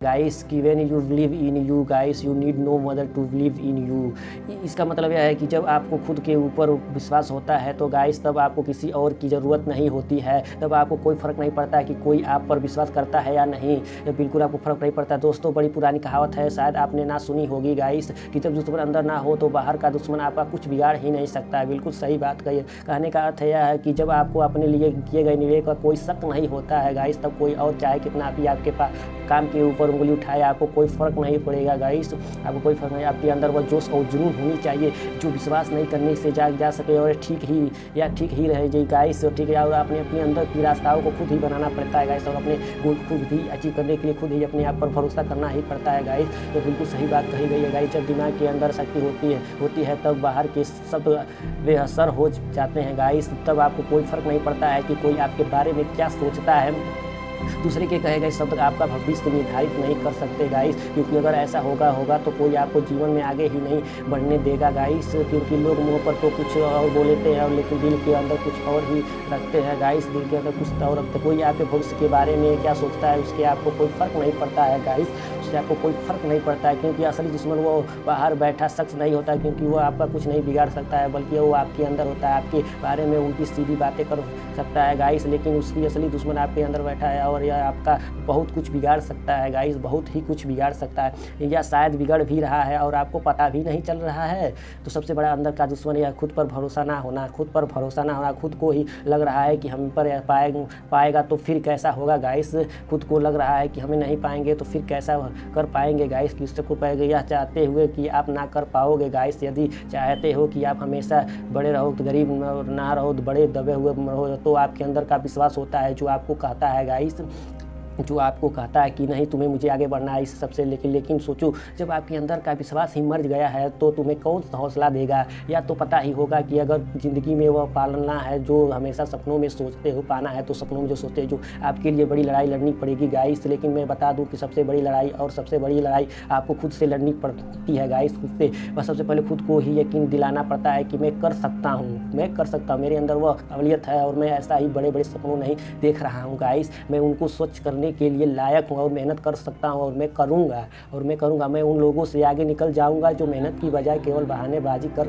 Guys कि when you believe in you guys you need no mother to believe in you. इसका मतलब यह है कि जब आपको खुद के ऊपर विश्वास होता है तो गाइस तब आपको किसी और की ज़रूरत नहीं होती है। तब आपको कोई फ़र्क नहीं पड़ता है कि कोई आप पर विश्वास करता है या नहीं, बिल्कुल आपको फ़र्क नहीं पड़ता। दोस्तों, बड़ी पुरानी कहावत है, शायद आपने ना सुनी होगी गाइस, कि जब दुश्मन अंदर ना हो तो बाहर का दुश्मन आपका कुछ बिगाड़ ही नहीं सकता है। बिल्कुल सही बात कही। कहने का अर्थ यह है कि जब आपको अपने लिए किए गए निर्णय का कोई शक नहीं होता है गाइस, तब कोई और चाहे कितना भी आपके पास काम के ऊपर उंगली उठाए, आपको कोई फ़र्क नहीं पड़ेगा गाइस। आपको कोई फ़र्क नहीं। आपके अंदर वह जोश और जुनून होनी चाहिए जो विश्वास नहीं करने से जा सके और ठीक ही रहे जी गाइस। ठीक है, और अपने अंदर की रास्ताओं को खुद ही बनाना पड़ता है गाइस, और अपने गोल खुद ही अचीव करने के लिए खुद ही अपने आप पर भरोसा करना ही पड़ता है गाइस। तो बिल्कुल सही बात कही गई है गाइस। जब दिमाग के अंदर शक्ति होती है तब बाहर के सब बेअसर हो जाते हैं गाइस। तब आपको कोई फ़र्क नहीं पड़ता है कि कोई आपके बारे में क्या सोचता है। दूसरे के कहे गए शब्द आपका भविष्य निर्धारित नहीं कर सकते गाइस, क्योंकि अगर ऐसा होगा तो कोई आपको जीवन में आगे ही नहीं बढ़ने देगा गाइस। क्योंकि लोग मुंह पर तो कुछ और बोलते हैं, लेकिन दिल के अंदर कुछ और ही रखते हैं गाइस। दिल के अंदर कुछ और रखते। कोई आपके भविष्य के बारे में क्या सोचता है उसके आपको कोई फ़र्क नहीं पड़ता है गाइस, उससे आपको कोई फ़र्क नहीं पड़ता है। क्योंकि असली दुश्मन वो बाहर बैठा शख्स नहीं होता, क्योंकि वो आपका कुछ नहीं बिगाड़ सकता है, बल्कि वो आपके अंदर होता है। आपके बारे में उल्टी सीधी बातें कर सकता है गाइस, लेकिन उसकी असली दुश्मन आपके अंदर बैठा है और यह आपका बहुत कुछ बिगाड़ सकता है गाइस, बहुत ही कुछ बिगाड़ सकता है, या शायद बिगड़ भी रहा है और आपको पता भी नहीं चल रहा है। तो सबसे बड़ा अंदर का दुश्मन यह खुद पर भरोसा ना होना, खुद को ही लग रहा है कि हम पर पाएगा तो फिर कैसा होगा गाइस। खुद को लग रहा है कि हमें नहीं पाएंगे तो फिर कैसा कर पाएंगे गाइस। किससे को पाएंगे यह चाहते हुए कि आप ना कर पाओगे गाइस। यदि चाहते हो कि आप हमेशा बड़े रहो तो गरीब ना रहो, तो बड़े दबे हुए रहो, तो आपके अंदर का विश्वास होता है जो आपको कहता है गाइस, जो आपको कहता है कि नहीं तुम्हें मुझे आगे बढ़ना है इस सबसे। लेकिन सोचो, जब आपके अंदर का विश्वास ही मर गया है तो तुम्हें कौन हौसला देगा। या तो पता ही होगा कि अगर ज़िंदगी में वह पालना है जो हमेशा सपनों में सोचते हो, पाना है तो सपनों में जो सोचते हो, जो आपके लिए बड़ी लड़ाई लड़नी पड़ेगी गाइस। लेकिन मैं बता दूं कि सबसे बड़ी लड़ाई आपको खुद से लड़नी पड़ती है गाइस, खुद से। बस सबसे पहले खुद को ही यकीन दिलाना पड़ता है कि मैं कर सकता हूँ, मेरे अंदर वह काबिलियत है और मैं ऐसा ही बड़े बड़े सपनों नहीं देख रहा हूँ गाइस। मैं उनको स्वच्छ करने के लिए लायक हूँ और मेहनत कर सकता हूँ, और मैं करूँगा। मैं उन लोगों से आगे निकल जाऊँगा जो मेहनत की बजाय केवल बहानेबाजी कर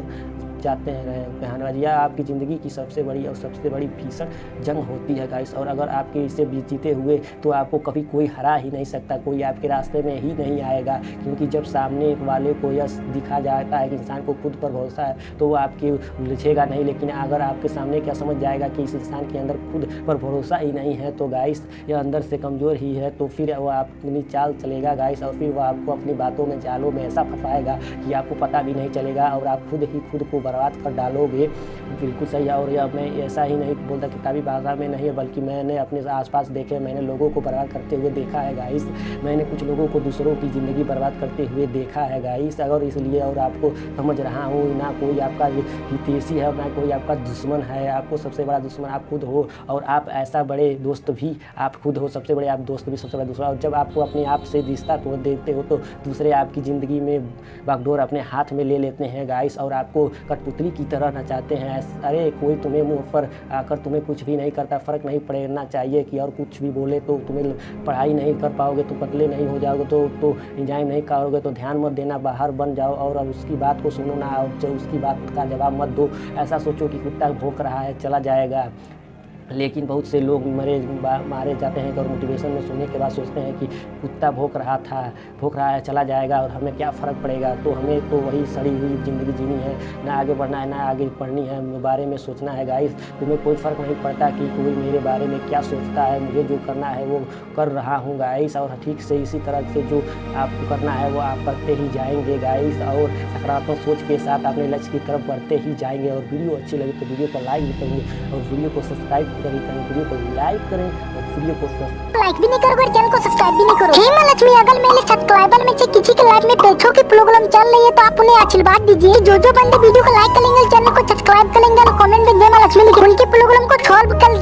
जाते हैं। बहानेबाजी आपकी ज़िंदगी की सबसे बड़ी भीषण जंग होती है गाइस। और अगर आपके इसे जीते हुए तो आपको कभी कोई हरा ही नहीं सकता, कोई आपके रास्ते में ही नहीं आएगा। क्योंकि जब सामने वाले को यह दिखा जाता है कि इंसान को खुद पर भरोसा है तो वो आपके उलझेगा नहीं। लेकिन अगर आपके सामने क्या समझ जाएगा कि इस इंसान के अंदर खुद पर भरोसा ही नहीं है तो गाइस यह अंदर से कमज़ोर ही है, तो फिर वह अपनी चाल चलेगा गाइस। और फिर वह आपको अपनी बातों में, जालों में ऐसा फंसाएगा कि आपको पता भी नहीं चलेगा और आप खुद को बर्बाद कर डालोगे। बिल्कुल सही है। और यह मैं ऐसा ही नहीं बोलता किताबी भाषा में नहीं है, बल्कि मैंने अपने आसपास देखे, मैंने लोगों को बर्बाद करते हुए देखा है गाइस। मैंने कुछ लोगों को दूसरों की ज़िंदगी बर्बाद करते हुए देखा है गाइस। अगर इसलिए और आपको समझ रहा हूँ, ना कोई आपका हितैषी है, ना कोई आपका दुश्मन है। आपको सबसे बड़ा दुश्मन आप खुद हो, और आप ऐसा बड़े दोस्त भी आप खुद हो। सबसे बड़े आप दोस्त भी सबसे बड़ा दुश्मन। और जब आपको अपने आप से रिश्ता तोड़ देते हो तो दूसरे आपकी ज़िंदगी में बागडोर अपने हाथ में ले लेते हैं गाइस, और आपको कठपुतली की तरह नचाते हैं। अरे कोई तुम्हें मुंह पर आकर तुम्हें कुछ भी नहीं करता, फ़र्क नहीं पड़ना चाहिए कि और कुछ भी बोले तो तुम्हें पढ़ाई नहीं कर पाओगे, तो पतले नहीं हो जाओगे, तो एंजाइम नहीं करोगे, तो ध्यान मत देना, बाहर बन जाओ और उसकी बात को सुनो ना, और जो उसकी बात का जवाब मत दो। ऐसा सोचो कि कुत्ता भौंक रहा है चला जाएगा। लेकिन बहुत से लोग मारे जाते हैं और मोटिवेशन में सुनने के बाद सोचते हैं कि कुत्ता भौंक रहा है चला जाएगा और हमें क्या फ़र्क पड़ेगा। तो हमें तो वही सड़ी हुई ज़िंदगी जीनी है, ना आगे बढ़ना है, ना आगे पढ़नी है, बारे में सोचना है गाइस। तुम्हें कोई फ़र्क नहीं पड़ता कि कोई मेरे बारे में क्या सोचता है, मुझे जो करना है वो कर रहा हूँ गाइस। और ठीक से इसी तरह से जो आपको करना है वो आप करते ही जाएंगे गाइस, और सकारात्मक सोच के साथ अपने लक्ष्य की तरफ बढ़ते ही जाएंगे। और वीडियो अच्छी लगी तो वीडियो को लाइक भी करेंगे, और वीडियो को सब्सक्राइब करें, वीडियो को लाइक करें और वीडियो को लाइक भी नहीं करोगे, चैनल को सब्सक्राइब भी नहीं करोगे। हे मां लक्ष्मी, अगर मेरे सब्सक्राइबर में से किसी के लाइफ में पैसों की प्रॉब्लम चल रही है तो आप उन्हें आशीर्वाद दीजिए। जो बंदे वीडियो को लाइक करेंगे, चैनल को सब्सक्राइब करेंगे, कमेंट में जय मां लक्ष्मी लिखें, उनकी प्रॉब्लम को सॉल्व कर दे।